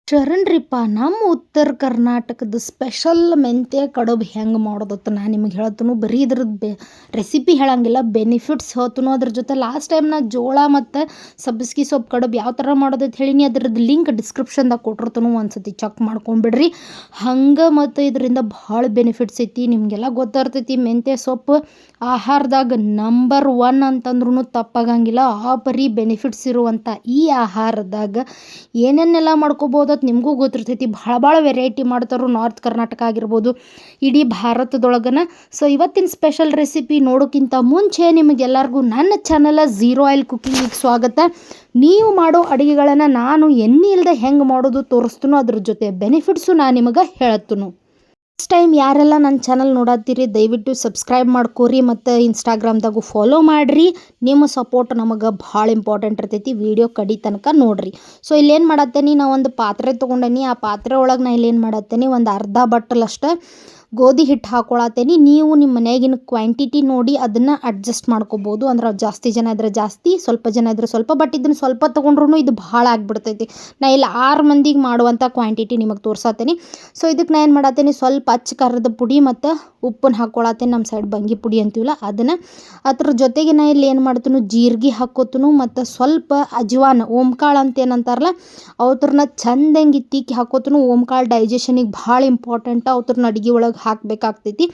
ಶರಣ್ರಿಪ್ಪ ನಮ್ಮ ಉತ್ತರ ಕರ್ನಾಟಕದ ಸ್ಪೆಷಲ್ ಮೆಂತ್ಯ ಕಡುಬು ಹೆಂಗೆ ಮಾಡೋದತ್ತ ನಾನು ನಿಮಗೆ ಹೇಳ್ತೀನಿ. ಬರೀ ಇದ್ರದ್ದು ರೆಸಿಪಿ ಹೇಳಂಗಿಲ್ಲ, ಬೆನಿಫಿಟ್ಸ್ ಹೇಳ್ತೀನಿ. ಅದ್ರ ಜೊತೆ ಲಾಸ್ಟ್ ಟೈಮ್ ನಾ ಜೋಳ ಮತ್ತು ಸಬ್ಬಸ್ಗೆ ಸೊಪ್ಪು ಕಡುಬು ಯಾವ ಥರ ಮಾಡೋದೈತೆ ಹೇಳೀನಿ. ಅದ್ರದ್ದು ಲಿಂಕ್ ಡಿಸ್ಕ್ರಿಪ್ಷನ್ದಾಗ ಕೊಟ್ಟಿರ್ತೀನಿ, ಒಂದ್ಸತಿ ಚೆಕ್ ಮಾಡ್ಕೊಂಬಿಡ್ರಿ. ಹಂಗೆ ಮತ್ತು ಇದರಿಂದ ಭಾಳ ಬೆನಿಫಿಟ್ಸ್ ಐತಿ. ನಿಮಗೆಲ್ಲ ಗೊತ್ತಿರ್ತೈತಿ, ಮೆಂತ್ಯ ಸೊಪ್ಪು ಆಹಾರದಾಗ ನಂಬರ್ 1 ಅಂತಂದ್ರೂ ತಪ್ಪಾಗಂಗಿಲ್ಲ. ಆ ಪರಿ ಬೆನಿಫಿಟ್ಸ್ ಇರುವಂಥ ಈ ಆಹಾರದಾಗ ಏನೇನೆಲ್ಲ ಮಾಡ್ಕೋಬೋದು ಅಂತ ನಿಮಗೂ ಗೊತ್ತಿರ್ತೈತಿ. ಭಾಳ ವೆರೈಟಿ ಮಾಡ್ತಾರೋ ನಾರ್ತ್ ಕರ್ನಾಟಕ ಆಗಿರ್ಬೋದು, ಇಡೀ ಭಾರತದೊಳಗನ. ಸೊ ಇವತ್ತಿನ ಸ್ಪೆಷಲ್ ರೆಸಿಪಿ ನೋಡೋಕ್ಕಿಂತ ಮುಂಚೆ ನಿಮಗೆಲ್ಲರಿಗೂ ನನ್ನ ಚಾನಲ್ ಝೀರೋ ಆಯಿಲ್ ಕುಕಿಂಗಿಗೆ ಸ್ವಾಗತ. ನೀವು ಮಾಡೋ ಅಡುಗೆಗಳನ್ನು ನಾನು ಎಣ್ಣೆ ಇಲ್ಲದೆ ಹೆಂಗೆ ಮಾಡೋದು ತೋರಿಸ್ತೀನೋ, ಅದ್ರ ಜೊತೆ ಬೆನಿಫಿಟ್ಸು ನಾನು ನಿಮಗೆ ಹೇಳತ್ತನು. ಫಸ್ಟ್ ಟೈಮ್ ಯಾರೆಲ್ಲ ನನ್ನ ಚಾನಲ್ ನೋಡತ್ತೀರಿ ದಯವಿಟ್ಟು ಸಬ್ಸ್ಕ್ರೈಬ್ ಮಾಡ್ಕೋರಿ ಮತ್ತು ಇನ್ಸ್ಟಾಗ್ರಾಮ್ದಾಗೂ ಫಾಲೋ ಮಾಡಿರಿ. ನಿಮ್ಮ ಸಪೋರ್ಟ್ ನಮಗೆ ಭಾಳ ಇಂಪಾರ್ಟೆಂಟ್ ಇರ್ತೈತಿ. ವಿಡಿಯೋ ಕಡಿ ತನಕ ನೋಡಿರಿ. ಸೊ ಇಲ್ಲೇನು ಮಾಡತ್ತೇನೆ, ನಾ ಒಂದು ಪಾತ್ರೆ ತೊಗೊಂಡೇನಿ. ಆ ಪಾತ್ರೆ ಒಳಗೆ ನಾ ಇಲ್ಲೇನು ಮಾಡತ್ತೇನೆ, ಒಂದು ಅರ್ಧ ಬಟ್ಟಲಷ್ಟು ಗೋಧಿ ಹಿಟ್ಟು ಹಾಕ್ಕೊಳತ್ತೇನೆ. ನೀವು ನಿಮ್ಮ ಮನೆಯಾಗಿನ ಕ್ವಾಂಟಿಟಿ ನೋಡಿ ಅದನ್ನು ಅಡ್ಜಸ್ಟ್ ಮಾಡ್ಕೋಬೋದು. ಅಂದ್ರೆ ಜಾಸ್ತಿ ಜನ ಇದ್ರೆ ಜಾಸ್ತಿ, ಸ್ವಲ್ಪ ಜನ ಇದ್ರೆ ಸ್ವಲ್ಪ. ಬಟ್ ಇದನ್ನು ಸ್ವಲ್ಪ ತೊಗೊಂಡ್ರೂ ಇದು ಭಾಳ ಆಗಿಬಿಡ್ತೈತಿ. ನಾ ಇಲ್ಲಿ 6 ಮಂದಿಗೆ ಮಾಡುವಂಥ ಕ್ವಾಂಟಿಟಿ ನಿಮಗೆ ತೋರ್ಸತ್ತೇನೆ. ಸೊ ಇದಕ್ಕೆ ನಾ ಏನು ಮಾಡತ್ತೇನೆ, ಸ್ವಲ್ಪ ಅಚ್ಚ ಖಾರದ ಪುಡಿ ಮತ್ತು ಉಪ್ಪನ್ನು ಹಾಕ್ಕೊಳತ್ತೇನೆ. ನಮ್ಮ ಸೈಡ್ ಬಂಗಿ ಪುಡಿ ಅಂತೀವಲ್ಲ ಅದನ್ನು. ಅದ್ರ ಜೊತೆಗೆ ನಾ ಇಲ್ಲಿ ಏನು ಮಾಡ್ತೀನಿ, ಜೀರಿಗೆ ಹಾಕ್ಕೋತೀನಿ ಮತ್ತು ಸ್ವಲ್ಪ ಅಜ್ವಾನ್, ಓಂಕಾಳು ಅಂತ ಏನಂತಾರಲ್ಲ ಅವ್ರನ್ನ ಚಂದಂಗೆ ತಿಕ್ಕಿ ಹಾಕ್ಕೋತೀನಿ. ಓಂಕಾಳು ಡೈಜೆಷನಿಗೆ ಭಾಳ ಇಂಪಾರ್ಟೆಂಟ್. ಅವ್ರನ್ನ ಅಡುಗೆ ಒಳಗೆ ಹಾಕಬೇಕಾಗ್ತೈತಿ.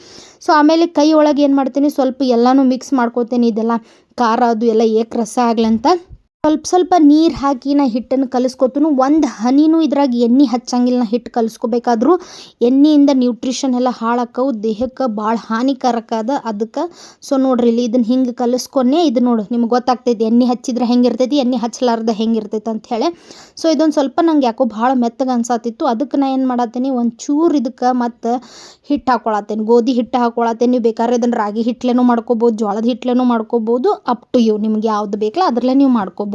ಸೊ ಆಮೇಲೆ ಕೈ ಒಳಗೆ ಏನು ಮಾಡ್ತೀನಿ, ಸ್ವಲ್ಪ ಎಲ್ಲನೂ ಮಿಕ್ಸ್ ಮಾಡ್ಕೋತೀನಿ. ಇದೆಲ್ಲ ಖಾರ ಅದು ಎಲ್ಲ ಏಕರಸ ಆಗ್ಲಂತ ಸ್ವಲ್ಪ ನೀರು ಹಾಕಿ ನಾ ಹಿಟ್ಟನ್ನು ಕಲಿಸ್ಕೊತೀನಿ. ಒಂದು ಹನಿನೂ ಇದ್ರಾಗ ಎಣ್ಣೆ ಹಚ್ಚಂಗಿಲ್ಲ. ನಾ ಹಿಟ್ಟು ಕಲಿಸ್ಕೋಬೇಕಾದ್ರೂ ಎಣ್ಣೆಯಿಂದ ನ್ಯೂಟ್ರಿಷನ್ ಎಲ್ಲ ಹಾಳಾಕವು, ದೇಹಕ್ಕೆ ಭಾಳ ಹಾನಿಕಾರಕ ಅದ. ಅದಕ್ಕೆ ಸೊ ನೋಡ್ರಿ, ಇಲ್ಲಿ ಇದನ್ನು ಹಿಂಗೆ ಕಲಿಸ್ಕೊಂಡೆ. ಇದು ನೋಡಿ ನಿಮ್ಗೆ ಗೊತ್ತಾಗ್ತೈತಿ ಎಣ್ಣೆ ಹಚ್ಚಿದ್ರೆ ಹೆಂಗಿರ್ತೈತಿ, ಎಣ್ಣೆ ಹಚ್ಚಲಾರ್ದ ಹೆಂಗಿರ್ತೈತೆ ಅಂಥೇಳಿ. ಸೊ ಇದೊಂದು ಸ್ವಲ್ಪ ನಂಗೆ ಯಾಕೋ ಭಾಳ ಮೆತ್ತಗೆ ಅನ್ಸಾತಿತ್ತು. ಅದಕ್ಕೆ ನಾ ಏನು ಮಾಡತ್ತೀನಿ, ಒಂದು ಚೂರು ಇದಕ್ಕೆ ಮತ್ತು ಹಿಟ್ಟು ಹಾಕ್ಕೊಳತ್ತೇನೆ, ಗೋಧಿ ಹಿಟ್ಟು ಹಾಕ್ಕೊಳತ್ತೇನೆ. ನೀವು ಬೇಕಾದ್ರೆ ಇದನ್ನು ರಾಗಿ ಹಿಟ್ಲೇನೂ ಮಾಡ್ಕೋಬೋದು, ಜೋಳದ ಹಿಟ್ಲೇನೂ ಮಾಡ್ಕೋಬೋದು. ಅಪ್ ಟು ಯು, ನಿಮ್ಗೆ ಯಾವ್ದು ಬೇಕಲ್ಲ ಅದರಲ್ಲೇ ನೀವು ಮಾಡ್ಕೋಬಹುದು.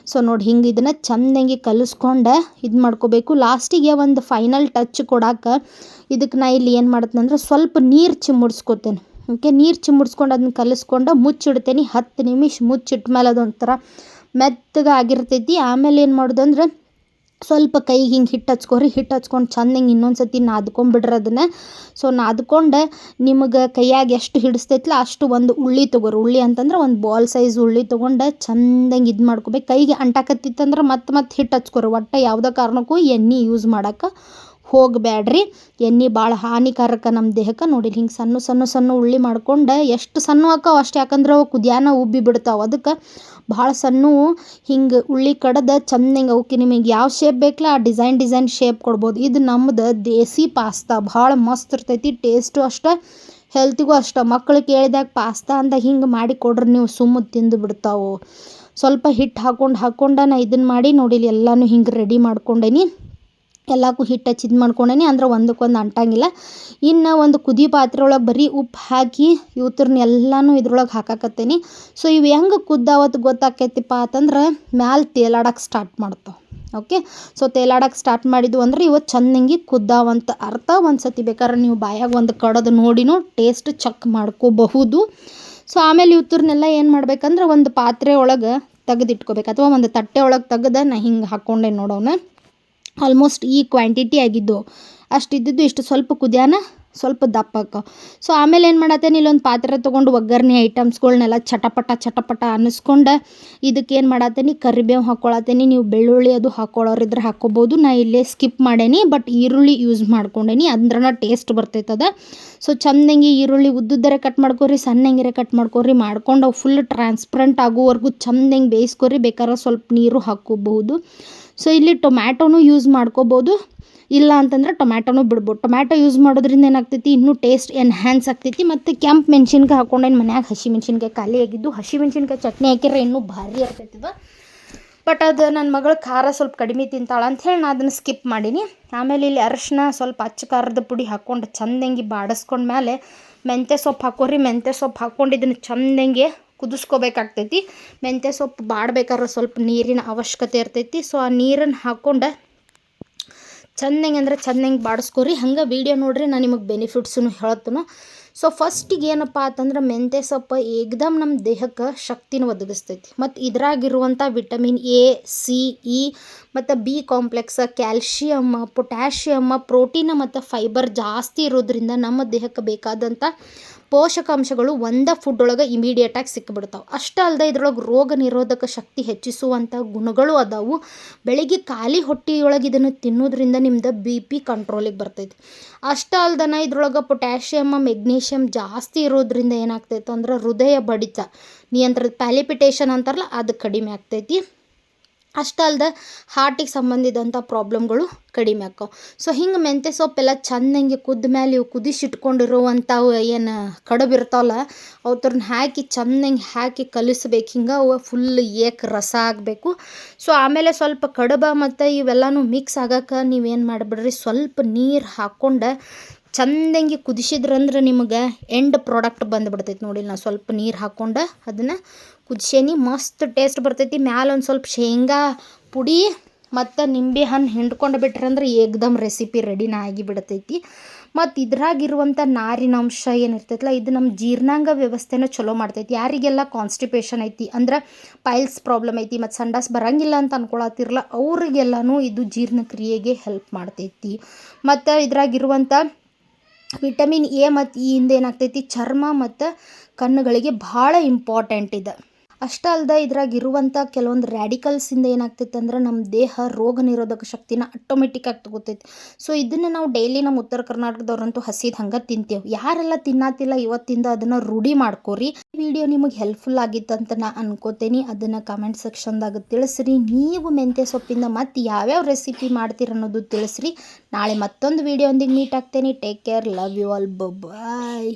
ಸೊ ನೋಡಿ ಹಿಂಗೆ ಇದನ್ನು ಚಂದಂಗೆ ಕಲಿಸ್ಕೊಂಡು ಇದು ಮಾಡ್ಕೋಬೇಕು. ಲಾಸ್ಟಿಗೆ ಒಂದು ಫೈನಲ್ ಟಚ್ ಕೊಡೋಕೆ ಇದಕ್ಕೆ ನಾ ಇಲ್ಲಿ ಏನು ಮಾಡ್ತೀನಿ ಅಂದ್ರೆ ಸ್ವಲ್ಪ ನೀರು ಚಿಮ್ಮುಡ್ಸ್ಕೊತೇನೆ. ಓಕೆ, ನೀರು ಚಿಮ್ಮುಡ್ಸ್ಕೊಂಡು ಅದನ್ನ ಕಲಿಸ್ಕೊಂಡು ಮುಚ್ಚಿಡ್ತೇನೆ. 10 ನಿಮಿಷ ಮುಚ್ಚಿಟ್ಟ ಮೇಲೆ ಅದೊಂಥರ ಮೆತ್ತಗೆ ಆಗಿರ್ತೈತಿ. ಆಮೇಲೆ ಏನು ಮಾಡೋದು ಅಂದ್ರೆ ಸ್ವಲ್ಪ ಕೈಗೆ ಹಿಂಗೆ ಹಿಟ್ಟು ಹಚ್ಕೊರಿ. ಹಿಟ್ಟು ಹಚ್ಕೊಂಡು ಚಂದಂಗೆ ಇನ್ನೊಂದು ಸತಿ ನಾದ್ಕೊಂಬಿಡ್ರಿ ಅದನ್ನು. ಸೊ ನಾದ್ಕೊಂಡು ನಿಮಗೆ ಕೈಯಾಗ ಎಷ್ಟು ಹಿಡಿಸ್ತೈತಲ್ಲ ಅಷ್ಟು ಒಂದು ಉಳ್ಳಿ ತೊಗೊರಿ. ಉಳ್ಳಿ ಅಂತಂದ್ರೆ ಒಂದು ಬಾಲ್ ಸೈಜ್ ಉಳ್ಳಿ ತೊಗೊಂಡು ಚಂದಂಗೆ ಇದು ಮಾಡ್ಕೋಬೇಕು. ಕೈಗೆ ಅಂಟಾಕತ್ತಿತ್ತಂದ್ರೆ ಮತ್ತೆ ಹಿಟ್ಟು ಹಚ್ಕೊರಿ. ಒಟ್ಟು ಯಾವುದೇ ಕಾರಣಕ್ಕೂ ಎಣ್ಣೆ ಯೂಸ್ ಮಾಡೋಕೆ ಹೋಗಬೇಡ್ರಿ. ಎಣ್ಣೆ ಭಾಳ ಹಾನಿಕಾರಕ ನಮ್ಮ ದೇಹಕ್ಕೆ. ನೋಡಿ ಹಿಂಗೆ ಸಣ್ಣ ಉಳ್ಳಿ ಮಾಡ್ಕೊಂಡು, ಎಷ್ಟು ಸಣ್ಣ ಹಾಕೋ ಅಷ್ಟು, ಯಾಕಂದ್ರೆ ಅವು ಕುದಿಯಾನ ಉಬ್ಬಿ ಬಿಡ್ತಾವೆ. ಅದಕ್ಕೆ ಭಾಳ ಸಣ್ಣ ಹಿಂಗೆ ಉಳ್ಳಿ ಕಡ್ದು ಚಂದಂಗೆ ಅವಕ್ಕೆ ನಿಮಗೆ ಯಾವ ಶೇಪ್ ಬೇಕಲ್ಲ ಆ ಡಿಸೈನ್ ಶೇಪ್ ಕೊಡ್ಬೋದು. ಇದು ನಮ್ಮದು ದೇಸಿ ಪಾಸ್ತಾ, ಭಾಳ ಮಸ್ತ್ ಇರ್ತೈತಿ. ಟೇಸ್ಟು ಅಷ್ಟೇ, ಹೆಲ್ತಿಗೂ ಅಷ್ಟೇ. ಮಕ್ಳು ಕೇಳಿದಾಗ ಪಾಸ್ತಾ ಅಂದಾಗ ಹಿಂಗೆ ಮಾಡಿ ಕೊಡ್ರಿ, ನೀವು ಸುಮ್ಮ ತಿಂದು ಬಿಡ್ತಾವೆ. ಸ್ವಲ್ಪ ಹಿಟ್ಟು ಹಾಕ್ಕೊಂಡು ನಾ ಇದನ್ನು ಮಾಡಿ ನೋಡಿ ಎಲ್ಲನೂ ಹಿಂಗೆ ರೆಡಿ ಮಾಡ್ಕೊಂಡೇನಿ. ಎಲ್ಲಕ್ಕೂ ಹಿಟ್ಟು ಹಚ್ಚಿ ಇದು ಮಾಡ್ಕೊಂಡೇನಿ, ಅಂದ್ರೆ ಒಂದಕ್ಕೊಂದು ಅಂಟಂಗಿಲ್ಲ. ಇನ್ನು ಒಂದು ಕುದಿ ಪಾತ್ರೆ ಒಳಗೆ ಬರೀ ಉಪ್ಪು ಹಾಕಿ ಇವತ್ತರನ್ನ ಎಲ್ಲನೂ ಇದ್ರೊಳಗೆ ಹಾಕಾಕತ್ತೇನಿ. ಸೊ ಇವು ಹೆಂಗೆ ಕುದ್ದಾವತ್ತು ಗೊತ್ತಾಕೈತಿಪ್ಪ ಅಂತಂದ್ರೆ ಮ್ಯಾಲೆ ತೇಲಾಡಕ್ಕೆ ಸ್ಟಾರ್ಟ್ ಮಾಡ್ತಾವೆ. ಓಕೆ, ಸೊ ತೇಲಾಡಕ್ಕೆ ಸ್ಟಾರ್ಟ್ ಮಾಡಿದ್ವು ಅಂದ್ರೆ ಇವತ್ತು ಚಂದಂಗೆ ಕುದ್ದಾವಂತ ಅರ್ಥ. ಒಂದು ಸತಿ ಬೇಕಾದ್ರೆ ನೀವು ಬಾಯಾಗ ಒಂದು ಕಡದು ನೋಡಿನೂ ಟೇಸ್ಟ್ ಚೆಕ್ ಮಾಡ್ಕೋಬಹುದು. ಸೊ ಆಮೇಲೆ ಇವತ್ತರನ್ನೆಲ್ಲ ಏನು ಮಾಡ್ಬೇಕಂದ್ರೆ ಒಂದು ಪಾತ್ರೆ ಒಳಗೆ ತೆಗೆದಿಟ್ಕೋಬೇಕು, ಅಥವಾ ಒಂದು ತಟ್ಟೆ ಒಳಗೆ ತೆಗೆದು ನಾ ಹಿಂಗೆ ಹಾಕ್ಕೊಂಡೆ ನೋಡೋಣ. ಆಲ್ಮೋಸ್ಟ್ ಈ ಕ್ವಾಂಟಿಟಿ ಆಗಿದ್ದು ಅಷ್ಟು ಇದ್ದಿದ್ದು, ಇಷ್ಟು ಸ್ವಲ್ಪ ಕುದಿಯಾನ ಸ್ವಲ್ಪ ದಪ್ಪಕ್ಕ. ಸೊ ಆಮೇಲೆ ಏನು ಮಾಡತ್ತೇನೆ, ಇಲ್ಲೊಂದು ಪಾತ್ರೆ ತೊಗೊಂಡು ಒಗ್ಗರಣೆ ಐಟಮ್ಸ್ಗಳ್ನೆಲ್ಲ ಚಟಪಟ ಅನ್ನಿಸ್ಕೊಂಡು ಇದಕ್ಕೆ ಏನು ಮಾಡತ್ತೇನೆ, ಕರಿಬೇವು ಹಾಕ್ಕೊಳತ್ತೇನೆ. ನೀವು ಬೆಳ್ಳುಳ್ಳಿ ಅದು ಹಾಕ್ಕೊಳ್ಳೋರಿದ್ರೆ ಹಾಕ್ಕೋಬೋದು. ನಾ ಇಲ್ಲೇ ಸ್ಕಿಪ್ ಮಾಡೇನಿ, ಬಟ್ ಈರುಳ್ಳಿ ಯೂಸ್ ಮಾಡ್ಕೊಂಡೇನಿ, ಅಂದ್ರನ ಟೇಸ್ಟ್ ಬರ್ತೈತದ. ಸೊ ಚಂದಂಗೆ ಈರುಳ್ಳಿ ಉದ್ದುದರೆ ಕಟ್ ಮಾಡ್ಕೊರಿ, ಸಣ್ಣಂಗಿರೆ ಕಟ್ ಮಾಡ್ಕೊಂಡು ಅವು ಫುಲ್ ಟ್ರಾನ್ಸ್ಪರೆಂಟ್ ಆಗೋವರೆಗೂ ಚಂದಂಗೆ ಬೇಯಿಸ್ಕೊರಿ. ಬೇಕಾದ್ರೆ ಸ್ವಲ್ಪ ನೀರು ಹಾಕ್ಕೋಬಹುದು. ಸೊ ಇಲ್ಲಿ ಟೊಮ್ಯಾಟೋನು ಯೂಸ್ ಮಾಡ್ಕೋಬೋದು, ಇಲ್ಲ ಅಂತಂದ್ರೆ ಟೊಮ್ಯಾಟೋನು ಬಿಡ್ಬೋದು. ಟೊಮ್ಯಾಟೊ ಯೂಸ್ ಮಾಡೋದ್ರಿಂದ ಏನಾಗ್ತೈತಿ, ಇನ್ನೂ ಟೇಸ್ಟ್ ಎನ್ಹ್ಯಾನ್ಸ್ ಆಗ್ತೈತಿ. ಮತ್ತು ಕೆಂಪು ಮೆಣಸಿನ್ಕಾಯಿ ಹಾಕ್ಕೊಂಡೇನು, ಮನ್ಯಾಗ ಹಸಿ ಮೆಣಸಿನ್ಕಾಯಿ ಖಾಲಿ ಆಗಿದ್ದು. ಹಸಿ ಮೆಣಸಿನ್ಕಾಯಿ ಚಟ್ನಿ ಹಾಕಿದ್ರೆ ಇನ್ನೂ ಭಾರಿ ಇರ್ತೈತದ. ಬಟ್ ಅದು ನನ್ನ ಮಗಳು ಖಾರ ಸ್ವಲ್ಪ ಕಡಿಮೆ ತಿಂತಾಳೆ ಅಂಥೇಳಿ ನಾನು ಅದನ್ನು ಸ್ಕಿಪ್ ಮಾಡೀನಿ. ಆಮೇಲೆ ಇಲ್ಲಿ ಅರಶಿನ, ಸ್ವಲ್ಪ ಅಚ್ಚ ಖಾರದ ಪುಡಿ ಹಾಕ್ಕೊಂಡು ಚಂದಂಗೆ ಬಾಡಿಸ್ಕೊಂಡ್ಮೇಲೆ ಮೆಂತ್ಯ ಸೊಪ್ಪು ಹಾಕೋರಿ. ಮೆಂತ್ಯ ಸೊಪ್ಪು ಹಾಕ್ಕೊಂಡು ಇದನ್ನು ಚಂದಂಗೆ ಕುದಿಸ್ಕೋಬೇಕಾಗ್ತೈತಿ. ಮೆಂತ್ಯ ಸೊಪ್ಪು ಬಾಡ್ಬೇಕಾದ್ರೆ ಸ್ವಲ್ಪ ನೀರಿನ ಅವಶ್ಯಕತೆ ಇರ್ತೈತಿ. ಸೊ ಆ ನೀರನ್ನು ಹಾಕ್ಕೊಂಡು ಚಂದಂಗೆ ಬಾಡಿಸ್ಕೊರಿ. ಹಂಗೆ ವೀಡಿಯೋ ನೋಡ್ರಿ, ನಾನು ನಿಮಗೆ ಬೆನಿಫಿಟ್ಸನ್ನು ಹೇಳ್ತೀನಿ. ಸೊ ಫಸ್ಟಿಗೆ ಏನಪ್ಪ ಅಂತಂದ್ರೆ ಮೆಂತ್ಯ ಸೊಪ್ಪು ಏಕ್ದಮ್ ನಮ್ಮ ದೇಹಕ್ಕೆ ಶಕ್ತಿನ ಒದಗಿಸ್ತೈತಿ. ಮತ್ತು ಇದ್ರಾಗಿರುವಂಥ ವಿಟಮಿನ್ ಎ, ಸಿ, ಇ ಮತ್ತು B complex, calcium, potassium, protein ಮತ್ತು ಫೈಬರ್ ಜಾಸ್ತಿ ಇರೋದ್ರಿಂದ ನಮ್ಮ ದೇಹಕ್ಕೆ ಬೇಕಾದಂಥ ಪೋಷಕಾಂಶಗಳು ಒಂದೇ ಫುಡ್ ಒಳಗೆ ಇಮಿಡಿಯೇಟಾಗಿ ಸಿಕ್ಕಿಬಿಡ್ತಾವೆ. ಅಷ್ಟೇ ಅಲ್ಲದೆ ಇದ್ರೊಳಗೆ ರೋಗ ನಿರೋಧಕ ಶಕ್ತಿ ಹೆಚ್ಚಿಸುವಂಥ ಗುಣಗಳು ಅದಾವು. ಬೆಳಿಗ್ಗೆ ಖಾಲಿ ಹೊಟ್ಟೆಯೊಳಗೆ ಇದನ್ನು ತಿನ್ನೋದ್ರಿಂದ ನಿಮ್ದು BP ಕಂಟ್ರೋಲಿಗೆ ಬರ್ತೈತಿ. ಅಷ್ಟೇ ಅಲ್ದನ ಇದ್ರೊಳಗೆ ಪೊಟ್ಯಾಷಿಯಮ್, ಮೆಗ್ನೀಷಿಯಮ್ ಜಾಸ್ತಿ ಇರೋದ್ರಿಂದ ಏನಾಗ್ತೈತೆ ಅಂದ್ರೆ ಹೃದಯ ಬಡಿತ ನಿಯಂತ್ರಣ, ಪ್ಯಾಲಿಪಿಟೇಷನ್ ಅಂತಾರಲ್ಲ ಅದು ಕಡಿಮೆ ಆಗ್ತೈತಿ. ಅಷ್ಟೇ ಅಲ್ದೆ ಹಾರ್ಟಿಗೆ ಸಂಬಂಧಿಸಿದಂಥ ಪ್ರಾಬ್ಲಮ್ಗಳು ಕಡಿಮೆ ಆಕ್ಕವು. ಸೊ ಹಿಂಗೆ ಮೆಂತ್ಯ ಸೊಪ್ಪೆಲ್ಲ ಚೆಂದಂಗೆ ಕುದ್ದ ಮೇಲೆ ಇವು ಕುದಿಸಿಟ್ಕೊಂಡಿರುವಂಥವು ಏನು ಕಡುಬು ಇರ್ತಾವಲ್ಲ ಅವತ್ರನ್ನ ಹಾಕಿ ಚೆಂದಂಗೆ ಹಾಕಿ ಕಲಿಸ್ಬೇಕು. ಹಿಂಗೆ ಅವು ಫುಲ್ ಏಕ ರಸ ಆಗಬೇಕು. ಸೊ ಆಮೇಲೆ ಸ್ವಲ್ಪ ಕಡುಬು ಮತ್ತು ಇವೆಲ್ಲನೂ ಮಿಕ್ಸ್ ಆಗಕ್ಕೆ ನೀವೇನು ಮಾಡಿಬಿಡ್ರಿ, ಸ್ವಲ್ಪ ನೀರು ಹಾಕ್ಕೊಂಡು ಚೆಂದಂಗೆ ಕುದಿಸಿದ್ರಂದ್ರೆ ನಿಮಗೆ ಎಂಡ್ ಪ್ರಾಡಕ್ಟ್ ಬಂದುಬಿಡ್ತೈತಿ. ನೋಡಿ, ನಾನು ಸ್ವಲ್ಪ ನೀರು ಹಾಕ್ಕೊಂಡು ಅದನ್ನು ಕುದಿಸೇನಿ, ಮಸ್ತ್ ಟೇಸ್ಟ್ ಬರ್ತೈತಿ. ಮ್ಯಾಲೆ ಒಂದು ಸ್ವಲ್ಪ ಶೇಂಗಾ ಪುಡಿ ಮತ್ತು ನಿಂಬೆ ಹಣ್ಣು ಹಿಂಡ್ಕೊಂಡು ಬಿಟ್ರಂದ್ರೆ ಏಕ್ದಮ್ ರೆಸಿಪಿ ರೆಡಿನ ಆಗಿಬಿಡ್ತೈತಿ. ಮತ್ತು ಇದ್ರಾಗಿರುವಂಥ ನಾರಿನಾಂಶ ಏನಿರ್ತೈತಲ್ಲ ಇದು ನಮ್ಮ ಜೀರ್ಣಾಂಗ ವ್ಯವಸ್ಥೆನ ಚಲೋ ಮಾಡ್ತೈತಿ. ಯಾರಿಗೆಲ್ಲ ಕಾನ್ಸ್ಟಿಪೇಷನ್ ಐತಿ ಅಂದ್ರೆ ಪೈಲ್ಸ್ ಪ್ರಾಬ್ಲಮ್ ಐತಿ ಮತ್ತು ಸಂಡಾಸ್ ಬರಂಗಿಲ್ಲ ಅಂತ ಅನ್ಕೊಳತ್ತಿರಲ್ಲ ಅವರಿಗೆಲ್ಲನೂ ಇದು ಜೀರ್ಣಕ್ರಿಯೆಗೆ ಹೆಲ್ಪ್ ಮಾಡ್ತೈತಿ. ಮತ್ತು ಇದ್ರಾಗಿರುವಂಥ ವಿಟಮಿನ್ ಎ ಮತ್ತು ಇ ಇಂದ ಏನಾಗ್ತೈತಿ, ಚರ್ಮ ಮತ್ತು ಕಣ್ಣುಗಳಿಗೆ ಭಾಳ ಇಂಪಾರ್ಟೆಂಟ್ ಇದೆ. ಅಷ್ಟೇ ಅಲ್ಲದೆ ಇದ್ರಾಗಿರುವಂಥ ಕೆಲವೊಂದು ರ್ಯಾಡಿಕಲ್ಸಿಂದ ಏನಾಗ್ತೈತೆ ಅಂದ್ರೆ ನಮ್ಮ ದೇಹ ರೋಗ ನಿರೋಧಕ ಶಕ್ತಿನ ಆಟೋಮೆಟಿಕ್ಕಾಗಿ ತಗೋತೈತಿ. ಸೊ ಇದನ್ನು ನಾವು ಡೈಲಿ ನಮ್ಮ ಉತ್ತರ ಕರ್ನಾಟಕದವ್ರಂತೂ ಹಸಿದು ಹಂಗೆ ತಿಂತೇವೆ. ಯಾರೆಲ್ಲ ತಿನ್ನತ್ತಿಲ್ಲ ಇವತ್ತಿಂದ ಅದನ್ನು ರೂಢಿ ಮಾಡ್ಕೋರಿ. ಈ ವಿಡಿಯೋ ನಿಮಗೆ ಹೆಲ್ಪ್ಫುಲ್ ಆಗಿತ್ತು ಅಂತ ನಾನು ಅನ್ಕೋತೀನಿ. ಅದನ್ನು ಕಮೆಂಟ್ ಸೆಕ್ಷನ್ದಾಗ ತಿಳಿಸ್ರಿ. ನೀವು ಮೆಂತ್ಯ ಸೊಪ್ಪಿಂದ ಮತ್ತು ಯಾವ್ಯಾವ ರೆಸಿಪಿ ಮಾಡ್ತೀರ ಅನ್ನೋದು ತಿಳಿಸ್ರಿ. ನಾಳೆ ಮತ್ತೊಂದು ವಿಡಿಯೋ ಒಂದಿಗೆ ಮೀಟ್ ಆಗ್ತೇನೆ. Take care, love you all, bye.